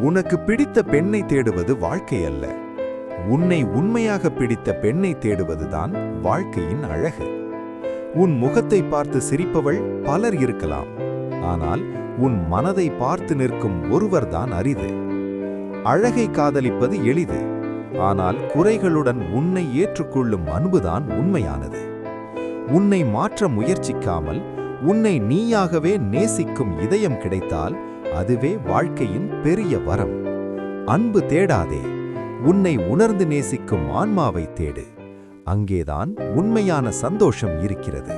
உனக்கு பிடித்த பெண்ணை தேடுவது வாழ்க்கை அல்ல. உன்னை உண்மையாக பிடித்த பெண்ணை தேடுவதுதான் வாழ்க்கையின் அழகு. உன் முகத்தை பார்த்து சிரிப்பவள் பலர் இருக்கலாம். ஆனால் உன் மனதை பார்த்து நிற்கும் ஒருவர்தான் அரிது. அழகை காதலிப்பது எளிது. ஆனால் குறைகளுடன் உன்னை ஏற்றுக்கொள்ளும் அன்புதான் உண்மையானது. உன்னை மாற்ற முயற்சிக்காமல் உன்னை நீயாகவே நேசிக்கும் இதயம் கிடைத்தால் அதுவே வாழ்க்கையின் பெரிய வரம். அன்பு தேடாதே, உன்னை உணர்ந்து நேசிக்கும் ஆன்மாவை தேடு. அங்கேதான் உண்மையான சந்தோஷம் இருக்கிறது.